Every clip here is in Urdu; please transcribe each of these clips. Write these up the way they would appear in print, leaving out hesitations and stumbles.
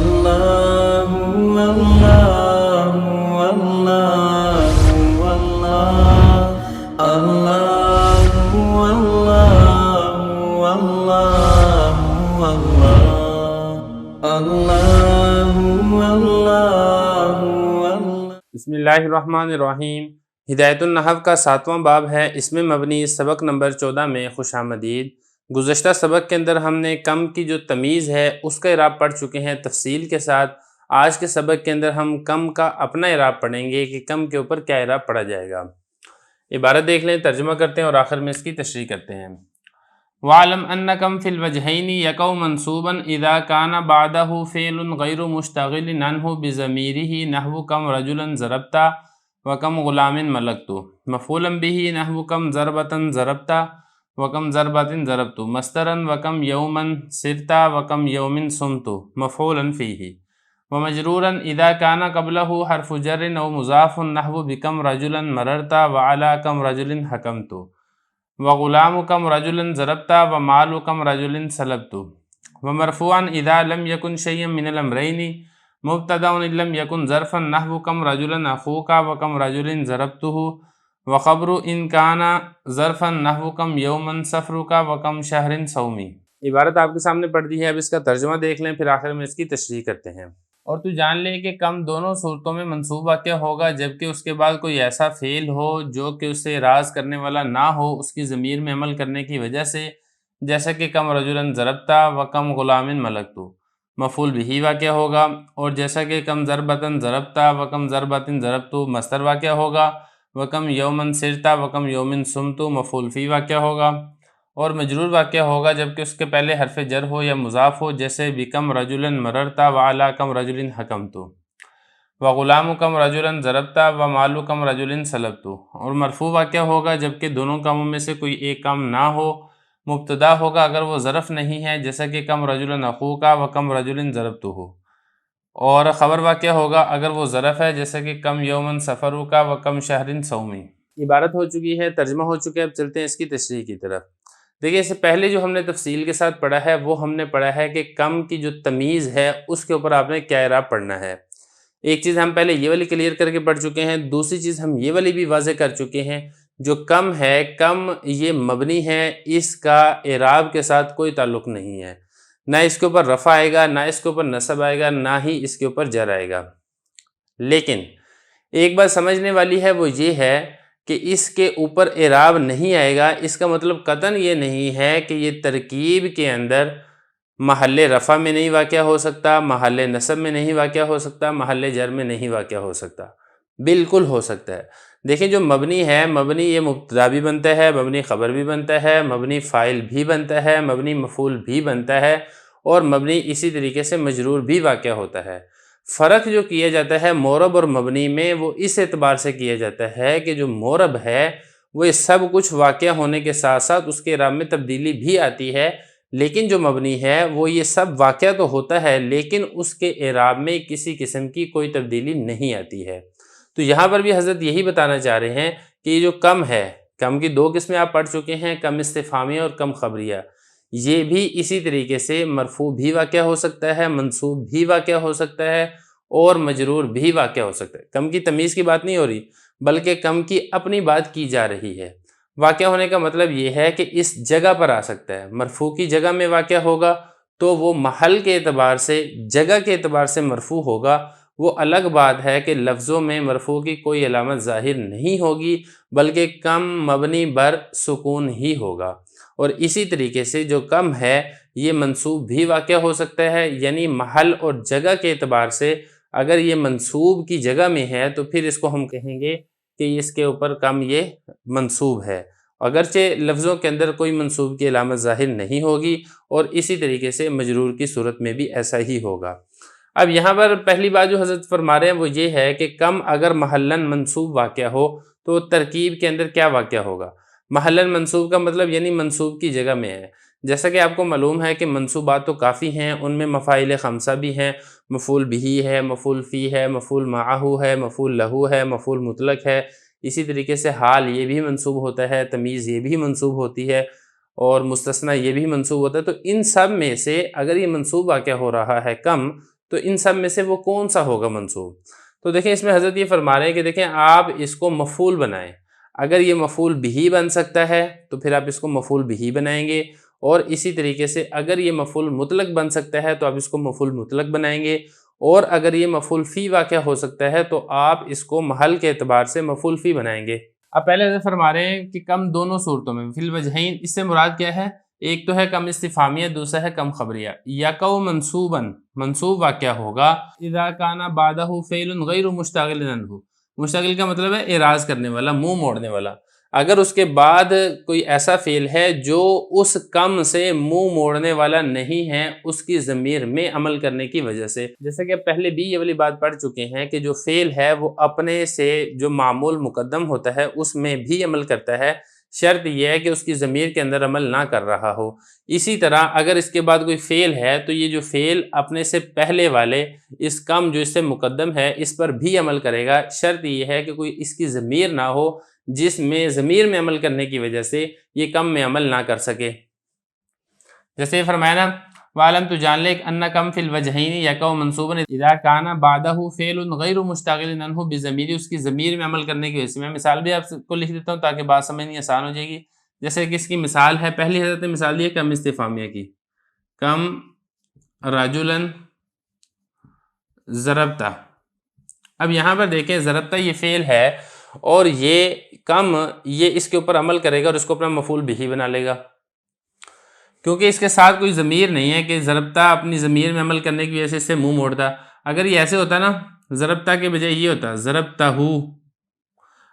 اللہ اللہ اللہ اللہ اللہ اللہ اللہ اللہ اللہ۔ بسم اللہ الرحمن الرحیم۔ ہدایت النحو کا 7واں باب ہے، اس میں مبنی سبق نمبر 14 میں خوش آمدید۔ گزشتہ سبق کے اندر ہم نے کم کی جو تمیز ہے اس کا اعراب پڑھ چکے ہیں تفصیل کے ساتھ۔ آج کے سبق کے اندر ہم کم کا اپنا اعراب پڑھیں گے کہ کم کے اوپر کیا اعراب پڑھا جائے گا۔ عبارت دیکھ لیں، ترجمہ کرتے ہیں اور آخر میں اس کی تشریح کرتے ہیں۔ وَعْلَمْ أَنَّ كَمْ فِي الْوَجْهَيْنِ يَقَعُ مَنْصُوبًا إِذَا كَانَ بَعْدَهُ فِعْلٌ غَيْرُ مُشْتَغِلٍ عَنْهُ بِضَمِيرِهِ نَحْوُ كَمْ رَجُلًا ضَرَبْتَ وَكَمْ غُلَامٍ مَلَكْتُ، مفعولاً بِهِ نَحْوُ كَمْ ضَرْبَةً ضَرَبْتَ وَكَمْ ضَرْبَةٍ ضَرَبْتُ، مصدراً وَكَمْ يَوْمًا سِرْتَ وَكَمْ يَوْمٍ صُمْتُ، مفعولاً فِيهِ، ومجروراً إذا كان قبله حرف جر أو مضاف نحو بكم رجلا مررت وعلى كم رجل حكمت، وغلام كم رجل ضربت ومال كم رجل سلبت، ومرفوعا إذا لم يكن شيئا من الأمرين مبتدأ إن لم يكن ظرفا نحو كم رجلا أخوك وكم رجل ضربته، وخبر إن كان ظرفا نحو كم يوما سفرك وكم شهر صومي۔ عبارت آپ کے سامنے پڑھ دی ہے، اب اس کا ترجمہ دیکھ لیں، پھر آخر میں اس کی تشریح کرتے ہیں۔ اور تو جان لے کہ کم دونوں صورتوں میں منصوب واقع ہوگا جبکہ اس کے بعد کوئی ایسا فعل ہو جو کہ اسے راز کرنے والا نہ ہو اس کی ضمیر میں عمل کرنے کی وجہ سے، جیسا کہ کم رجلاً ضربتا و کم غلام ملکتو، مفعول بہ واقع ہوگا، اور جیسا کہ کم ضربتاً ضربتا و کم ضربتاً ضربتو مصدر واقع ہوگا، و کم یومن سرتا و کم یومن سمتو مفعول فی واقع ہوگا، اور مجرور واقع ہوگا جبکہ اس کے پہلے حرف جر ہو یا مضاف ہو، جیسے بکم رجلا مررتا وعلی کم رجل حکمت، وغلام کم رجلا ضربتا ومال کم رجل سلبت، اور مرفوع واقع ہوگا جبکہ دونوں کاموں میں سے کوئی ایک کام نہ ہو، مبتدا ہوگا اگر وہ ظرف نہیں ہے، جیسا کہ کم رجلا اخوکا وکم رجل ضربتہ، اور خبر واقع ہوگا اگر وہ ظرف ہے، جیسا کہ کم یومن سفروکا وکم شہر صومی۔ عبارت ہو چکی ہے، ترجمہ ہو چکا ہے، اب چلتے ہیں اس کی تشریح کی طرف۔ دیکھیے، اس سے پہلے جو ہم نے تفصیل کے ساتھ پڑھا ہے وہ ہم نے پڑھا ہے کہ کم کی جو تمیز ہے اس کے اوپر آپ نے کیا اعراب پڑھنا ہے۔ ایک چیز ہم پہلے یہ والی کلیئر کر کے پڑھ چکے ہیں، دوسری چیز ہم یہ والی بھی واضح کر چکے ہیں، جو کم ہے، کم یہ مبنی ہے، اس کا اعراب کے ساتھ کوئی تعلق نہیں ہے، نہ اس کے اوپر رفع آئے گا، نہ اس کے اوپر نصب آئے گا، نہ ہی اس کے اوپر جر آئے گا۔ لیکن ایک بات سمجھنے والی ہے، وہ یہ ہے کہ اس کے اوپر اعراب نہیں آئے گا، اس کا مطلب قطعاً یہ نہیں ہے کہ یہ ترکیب کے اندر محل رفع میں نہیں واقع ہو سکتا، محل نصب میں نہیں واقع ہو سکتا، محل جر میں نہیں واقع ہو سکتا، بالکل ہو سکتا ہے۔ دیکھیں، جو مبنی ہے، مبنی یہ مبتدا بھی بنتا ہے، مبنی خبر بھی بنتا ہے، مبنی فاعل بھی بنتا ہے، مبنی مفعول بھی بنتا ہے، اور مبنی اسی طریقے سے مجرور بھی واقع ہوتا ہے۔ فرق جو کیا جاتا ہے معرب اور مبنی میں، وہ اس اعتبار سے کیا جاتا ہے کہ جو معرب ہے وہ یہ سب کچھ واقع ہونے کے ساتھ ساتھ اس کے اعراب میں تبدیلی بھی آتی ہے، لیکن جو مبنی ہے وہ یہ سب واقع تو ہوتا ہے لیکن اس کے اعراب میں کسی قسم کی کوئی تبدیلی نہیں آتی ہے۔ تو یہاں پر بھی حضرت یہی بتانا چاہ رہے ہیں کہ یہ جو کم ہے، کم کی دو قسمیں آپ پڑھ چکے ہیں، کم استفہامیہ اور کم خبریہ، یہ بھی اسی طریقے سے مرفوع بھی واقع ہو سکتا ہے، منصوب بھی واقع ہو سکتا ہے، اور مجرور بھی واقع ہو سکتا ہے۔ کم کی تمیز کی بات نہیں ہو رہی بلکہ کم کی اپنی بات کی جا رہی ہے۔ واقع ہونے کا مطلب یہ ہے کہ اس جگہ پر آ سکتا ہے، مرفوع کی جگہ میں واقع ہوگا تو وہ محل کے اعتبار سے، جگہ کے اعتبار سے مرفوع ہوگا۔ وہ الگ بات ہے کہ لفظوں میں مرفوع کی کوئی علامت ظاہر نہیں ہوگی بلکہ کم مبنی بر سکون ہی ہوگا، اور اسی طریقے سے جو کم ہے یہ منصوب بھی واقع ہو سکتا ہے، یعنی محل اور جگہ کے اعتبار سے اگر یہ منصوب کی جگہ میں ہے تو پھر اس کو ہم کہیں گے کہ اس کے اوپر کم یہ منصوب ہے، اگرچہ لفظوں کے اندر کوئی منصوب کی علامت ظاہر نہیں ہوگی، اور اسی طریقے سے مجرور کی صورت میں بھی ایسا ہی ہوگا۔ اب یہاں پر پہلی بات جو حضرت فرما رہے ہیں وہ یہ ہے کہ کم اگر محلاً منصوب واقع ہو تو ترکیب کے اندر کیا واقع ہوگا؟ محلاً منصوب کا مطلب یعنی منصوب کی جگہ میں ہے۔ جیسا کہ آپ کو معلوم ہے کہ منصوبات تو کافی ہیں، ان میں مفاعل خمسہ بھی ہیں، مفعول بہ ہے، مفعول فی ہے، مفعول معہ ہے، مفعول لہو ہے، مفعول مطلق ہے، اسی طریقے سے حال یہ بھی منصوب ہوتا ہے، تمیز یہ بھی منصوب ہوتی ہے، اور مستثنیٰ یہ بھی منصوب ہوتا ہے۔ تو ان سب میں سے اگر یہ منصوب واقع ہو رہا ہے کم، تو ان سب میں سے وہ کون سا ہوگا منصوب؟ تو دیکھیں اس میں حضرت یہ فرما رہے ہیں کہ دیکھیں آپ اس کو مفعول بنائیں، اگر یہ مفعول بہ بن سکتا ہے تو پھر آپ اس کو مفعول بہ بنائیں گے، اور اسی طریقے سے اگر یہ مفعول مطلق بن سکتا ہے تو آپ اس کو مفعول مطلق بنائیں گے، اور اگر یہ مفعول فی واقع ہو سکتا ہے تو آپ اس کو محل کے اعتبار سے مفعول فی بنائیں گے۔ اب پہلے حضرت فرما رہے ہیں کہ کم دونوں صورتوں میں، فی الوجہین، اس سے مراد کیا ہے؟ ایک تو ہے کم استفہامیہ، دوسرا ہے کم خبریہ۔ یقع منصوباً، منصوب واقع ہوگا اذا کان بعدہ فعل غیر مشتغل عنہ، مشتغل کا مطلب ہے اعراض کرنے والا، منہ موڑنے والا۔ اگر اس کے بعد کوئی ایسا فعل ہے جو اس کم سے منہ موڑنے والا نہیں ہے اس کی ضمیر میں عمل کرنے کی وجہ سے، جیسے کہ پہلے بھی یہ والی بات پڑھ چکے ہیں کہ جو فعل ہے وہ اپنے سے جو معمول مقدم ہوتا ہے اس میں بھی عمل کرتا ہے، شرط یہ ہے کہ اس کی ضمیر کے اندر عمل نہ کر رہا ہو۔ اسی طرح اگر اس کے بعد کوئی فعل ہے تو یہ جو فعل اپنے سے پہلے والے اس کم جو اس سے مقدم ہے اس پر بھی عمل کرے گا، شرط یہ ہے کہ کوئی اس کی ضمیر نہ ہو جس میں ضمیر میں عمل کرنے کی وجہ سے یہ کم میں عمل نہ کر سکے۔ جیسے فرمایا نا وَعَلَمْ تو جان لے أَنَّ كَمْ فِي الْوَجْهَيْنِ يَقَعُ مَنْصُوبًا إِذَا كَانَ بَعْدَهُ فِعْلٌ غَيْرُ مُشْتَغِلٍ عَنْهُ بِضَمِيرِ، اس کی ضمیر میں عمل کرنے کی وجہ سے۔ میں مثال بھی آپ کو لکھ دیتا ہوں تاکہ بات سمجھنی آسان ہو جائے گی۔ جیسے کہ اس کی مثال ہے، پہلی حضرت نے مثال دی ہے کم استفہامیہ کی، کم رجلاً ضربتا۔ اب یہاں پر دیکھیں ضربتا یہ فعل ہے اور یہ کم یہ اس کے اوپر عمل کرے گا اور اس کو اپنا مفعول بہ بنا لے گا، کیونکہ اس کے ساتھ کوئی ضمیر نہیں ہے کہ ضربتا اپنی ضمیر میں عمل کرنے کی وجہ سے اس سے منہ موڑتا۔ اگر یہ ایسے ہوتا نا، ضربتا کے بجائے یہ ہوتا ضربتا ہو،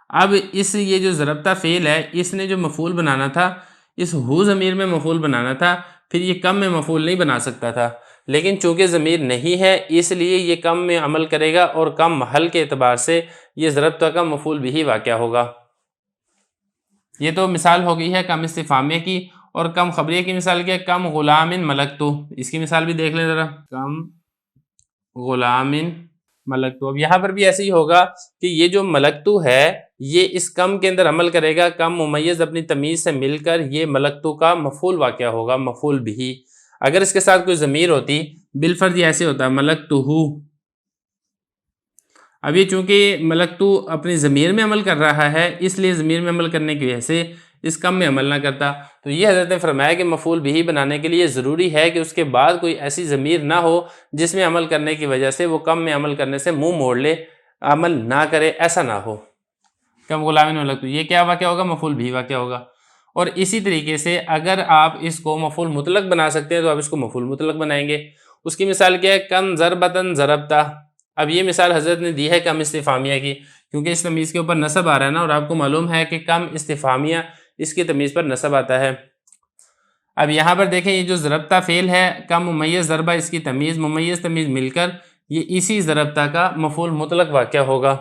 اب یہ جو ضربتا فعل ہے اس نے جو مفعول بنانا تھا، اس ہو ضمیر میں مفعول بنانا تھا، پھر یہ کم میں مفعول نہیں بنا سکتا تھا، لیکن چونکہ ضمیر نہیں ہے اس لیے یہ کم میں عمل کرے گا اور کم محل کے اعتبار سے یہ ضربتا کا مفعول بھی واقع ہوگا۔ یہ تو مثال ہو گئی ہے کم استفہامیہ کی، اور کم خبریہ کی مثال کیا ہے؟ کم غلام ملکتو، اس کی مثال بھی دیکھ لیں ذرا، کم غلام ملکتو۔ اب یہاں پر بھی ایسے ہی ہوگا کہ یہ جو ملکتو ہے یہ اس کم کے اندر عمل کرے گا، کم ممیز اپنی تمیز سے مل کر یہ ملکتو کا مفعول واقع ہوگا، مفعول بھی۔ اگر اس کے ساتھ کوئی ضمیر ہوتی بالفرض یہ ایسے ہوتا ملکتو، اب یہ چونکہ ملکتو اپنی ضمیر میں عمل کر رہا ہے اس لیے ضمیر میں عمل کرنے کی وجہ سے اس کم میں عمل نہ کرتا۔ تو یہ حضرت نے فرمایا کہ مفعول بھی بنانے کے لیے ضروری ہے کہ اس کے بعد کوئی ایسی ضمیر نہ ہو جس میں عمل کرنے کی وجہ سے وہ کم میں عمل کرنے سے منہ موڑ لے، عمل نہ کرے، ایسا نہ ہو۔ کم غلام ملکتو یہ کیا واقع ہوگا؟ مفعول بھی واقع ہوگا۔ اور اسی طریقے سے اگر آپ اس کو مفعول مطلق بنا سکتے ہیں تو آپ اس کو مفعول مطلق بنائیں گے۔ اس کی مثال کیا ہے؟ کم ضربتاً ضربتا۔ اب یہ مثال حضرت نے دی ہے کم استفہامیہ کی، کیونکہ اس تمیز کے اوپر نصب آ رہا ہے نا، اور آپ کو معلوم ہے کہ کم استفہامیہ اس کی تمیز پر نصب آتا ہے۔ اب یہاں پر دیکھیں یہ جو ضربتا فعل ہے، کم ممیز ضربہ اس کی تمیز، ممیز تمیز مل کر یہ اسی ضربتا کا مفعول مطلق واقع ہوگا،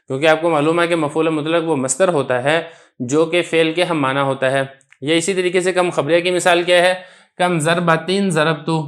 کیونکہ آپ کو معلوم ہے کہ مفعول مطلق وہ مصدر ہوتا ہے جو کہ فعل کے ہم معنی ہوتا ہے۔ یا اسی طریقے سے کم خبریہ کی مثال کیا ہے؟ کم ضربتین ضربتو۔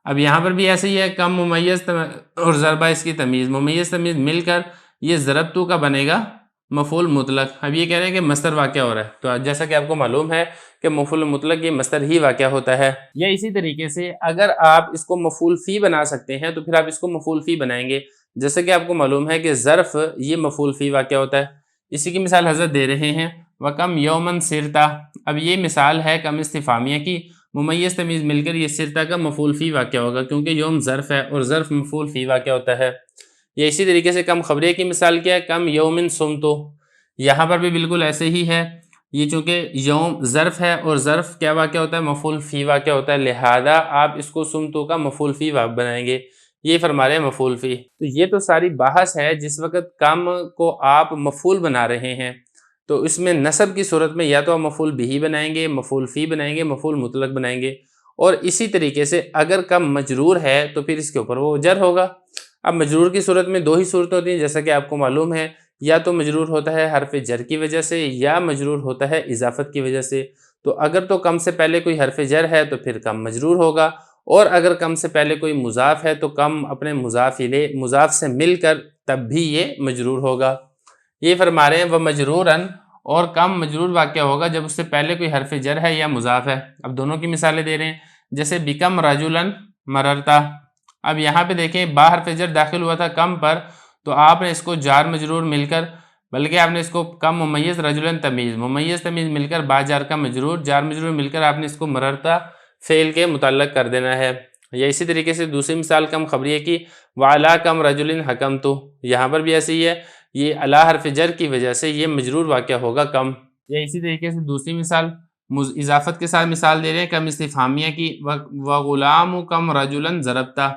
اب یہاں پر بھی ایسے ہی ہے، کم ممیز اور ضربہ اس کی تمیز، ممیز تمیز مل کر یہ ضربتو کا بنے گا مفعول مطلق۔ اب یہ کہہ رہے ہیں کہ مصدر واقع ہو رہا ہے، تو جیسا کہ آپ کو معلوم ہے کہ مفعول مطلق یہ مصدر ہی واقع ہوتا ہے۔ یا اسی طریقے سے اگر آپ اس کو مفعول فی بنا سکتے ہیں تو پھر آپ اس کو مفعول فی بنائیں گے، جیسے کہ آپ کو معلوم ہے کہ ظرف یہ مفعول فی واقع ہوتا ہے۔ اسی کی مثال حضرت دے رہے ہیں وَكَمْ يَوْمًا سِرْتَ۔ اب یہ مثال ہے کم استفہامیہ کی، ممیز تمیز مل کر یہ سرتا کا مفعول فی واقع ہوگا، کیونکہ یوم ظرف ہے اور ظرف مفعول فی واقع ہوتا ہے۔ یا اسی طریقے سے کم خبریہ کی مثال کیا ہے؟ کم یومن سمتو۔ یہاں پر بھی بالکل ایسے ہی ہے، یہ چونکہ یوم ظرف ہے اور ظرف کیا واقع ہوتا ہے؟ مفعول فی واقع ہوتا ہے، لہذا آپ اس کو سمتو کا مفعول فی بنائیں گے۔ یہ فرما رہے ہیں مفعول فی۔ تو یہ تو ساری بحث ہے جس وقت کم کو آپ مفعول بنا رہے ہیں تو اس میں نصب کی صورت میں یا تو آپ مفعول بھی بنائیں گے، مفعول فی بنائیں گے، مفعول مطلق بنائیں گے، اور اسی طریقے سے اگر کم مجرور ہے تو پھر اس کے اوپر وہ جر ہوگا۔ اب مجرور کی صورت میں دو ہی صورتیں ہوتی ہیں، جیسا کہ آپ کو معلوم ہے، یا تو مجرور ہوتا ہے حرف جر کی وجہ سے یا مجرور ہوتا ہے اضافت کی وجہ سے۔ تو اگر تو کم سے پہلے کوئی حرف جر ہے تو پھر کم مجرور ہوگا، اور اگر کم سے پہلے کوئی مضاف ہے تو کم اپنے مضاف الیہ مضاف سے مل کر تب بھی یہ مجرور ہوگا۔ یہ فرما رہے ہیں وہ مجروراً، اور کم مجرور واقع ہوگا جب اس سے پہلے کوئی حرف جر ہے یا مضاف ہے۔ اب دونوں کی مثالیں دے رہے ہیں، جیسے بکم رجلاً مررتا۔ اب یہاں پہ دیکھیں با حرف جر داخل ہوا تھا کم پر، تو آپ نے اس کو جار مجرور مل کر، بلکہ آپ نے اس کو کم ممیز رجلن تمیز، ممیز تمیز مل کر با جار کا مجرور، جار مجرور مل کر آپ نے اس کو مررتا فعل کے متعلق کر دینا ہے۔ یا اسی طریقے سے دوسری مثال کم خبریہ کی، وعلا کم رجل حکمت، یہاں پر بھی ایسے ہی ہے، یہ علا حرف جر کی وجہ سے یہ مجرور واقع ہوگا کم۔ یا اسی طریقے سے دوسری مثال اضافت کے ساتھ مثال دے رہے ہیں کم استفہامیہ کی، وغلام کم رجلا ضربتا۔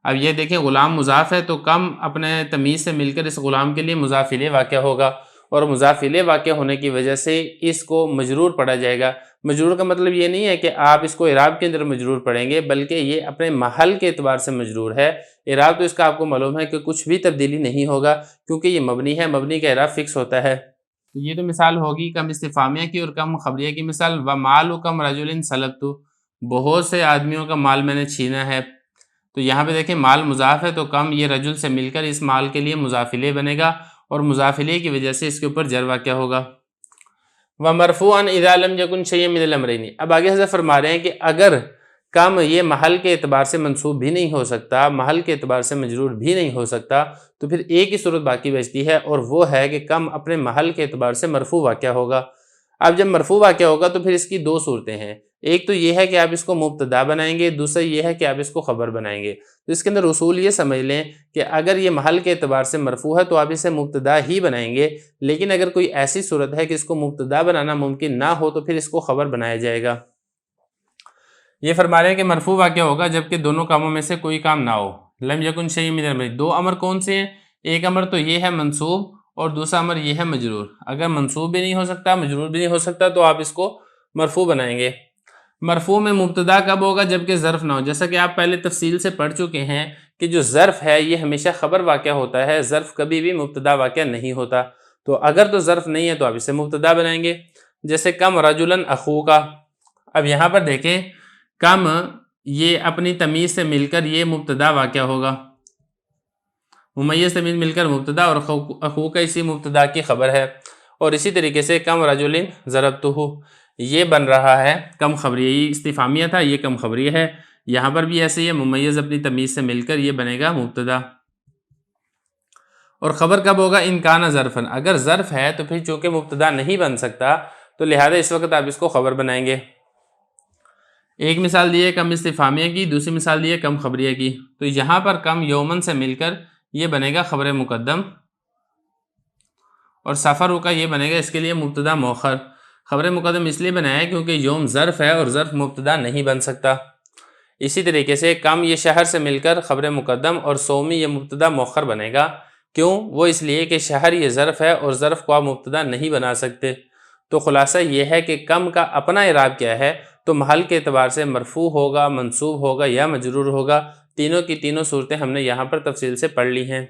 اب یہ دیکھیں غلام مضاف ہے تو کم اپنے تمیز سے مل کر اس غلام کے لیے مضاف الیہ واقع ہوگا، اور مضاف الیہ واقع ہونے کی وجہ سے اس کو مجرور پڑھا جائے گا۔ مجرور کا مطلب یہ نہیں ہے کہ آپ اس کو اعراب کے اندر مجرور پڑھیں گے، بلکہ یہ اپنے محل کے اعتبار سے مجرور ہے۔ اعراب تو اس کا آپ کو معلوم ہے کہ کچھ بھی تبدیلی نہیں ہوگا، کیونکہ یہ مبنی ہے، مبنی کا اعراب فکس ہوتا ہے۔ تو یہ تو مثال ہوگی کم استفہامیہ کی اور کم خبریہ کی مثال۔ ومال کم رجل سلبت، بہت سے آدمیوں کا مال میں نے چھینا ہے۔ تو یہاں پہ دیکھیں مال مضاف ہے تو کم یہ رجل سے مل کر اس مال کے لیے مضاف الیہ بنے گا، اور مضاف الیہ کی وجہ سے اس کے اوپر جر واقع ہوگا۔ وَمَرْفُوعًا إِذَا لَمْ يَكُنْ شَيْءٌ مِنَ الْأَمْرَيْنِ، اب آگے حضرت فرما رہے ہیں کہ اگر کم یہ محل کے اعتبار سے منصوب بھی نہیں ہو سکتا، محل کے اعتبار سے مجرور بھی نہیں ہو سکتا، تو پھر ایک ہی صورت باقی بچتی ہے، اور وہ ہے کہ کم اپنے محل کے اعتبار سے مرفوع واقع ہوگا۔ اب جب مرفوع واقع ہوگا تو پھر اس کی دو صورتیں ہیں، ایک تو یہ ہے کہ آپ اس کو مبتدا بنائیں گے، دوسرا یہ ہے کہ آپ اس کو خبر بنائیں گے۔ تو اس کے اندر اصول یہ سمجھ لیں کہ اگر یہ محل کے اعتبار سے مرفوع ہے تو آپ اسے مبتدا ہی بنائیں گے، لیکن اگر کوئی ایسی صورت ہے کہ اس کو مبتدا بنانا ممکن نہ ہو تو پھر اس کو خبر بنایا جائے گا۔ یہ فرما رہے ہیں کہ مرفوع واقع ہوگا جبکہ دونوں کاموں میں سے کوئی کام نہ ہو۔ لم یکن شیء من الامر، دو امر کون سے ہیں؟ ایک امر تو یہ ہے منصوب، اور دوسرا امر یہ ہے مجرور۔ اگر منصوب بھی نہیں ہو سکتا، مجرور بھی نہیں ہو سکتا، تو آپ اس کو مرفوع بنائیں گے۔ مرفوع میں مبتدا کب ہوگا؟ جبکہ ظرف نہ ہو۔ جیسا کہ آپ پہلے تفصیل سے پڑھ چکے ہیں کہ جو ظرف ہے یہ ہمیشہ خبر واقع ہوتا ہے، ظرف کبھی بھی مبتدا واقع نہیں ہوتا۔ تو اگر تو ظرف نہیں ہے تو آپ اسے مبتدا بنائیں گے، جیسے کم رجلاً اخوکا۔ اب یہاں پر دیکھیں کم یہ اپنی تمیز سے مل کر یہ مبتدا واقع ہوگا، ممیز تمیز مل کر مبتدا، اور اخوکا اسی مبتدا کی خبر ہے۔ اور اسی طریقے سے کم رجلاً ضربتہ، یہ بن رہا ہے کم خبریہ، یہ استفہامیہ تھا، یہ کم خبریہ ہے۔ یہاں پر بھی ایسے ہی ممیز اپنی تمیز سے مل کر یہ بنے گا مبتدا۔ اور خبر کب ہوگا؟ ان کان ظرفن، اگر ظرف ہے تو پھر چونکہ مبتدا نہیں بن سکتا تو لہذا اس وقت آپ اس کو خبر بنائیں گے۔ ایک مثال دی ہے کم استفہامیہ کی، دوسری مثال دی ہے کم خبریہ کی۔ تو یہاں پر کم یومن سے مل کر یہ بنے گا خبر مقدم، اور سفر کا یہ بنے گا اس کے لیے مبتدا مؤخر۔ خبر مقدم اس لیے بنایا ہے کیونکہ یوم ظرف ہے اور ظرف مبتدا نہیں بن سکتا۔ اسی طریقے سے کم یہ شہر سے مل کر خبر مقدم، اور سومی یہ مبتدا مؤخر بنے گا۔ کیوں؟ وہ اس لیے کہ شہر یہ ظرف ہے اور ظرف کو آپ مبتدا نہیں بنا سکتے۔ تو خلاصہ یہ ہے کہ کم کا اپنا اعراب کیا ہے، تو محل کے اعتبار سے مرفوع ہوگا، منصوب ہوگا یا مجرور ہوگا۔ تینوں کی تینوں صورتیں ہم نے یہاں پر تفصیل سے پڑھ لی ہیں۔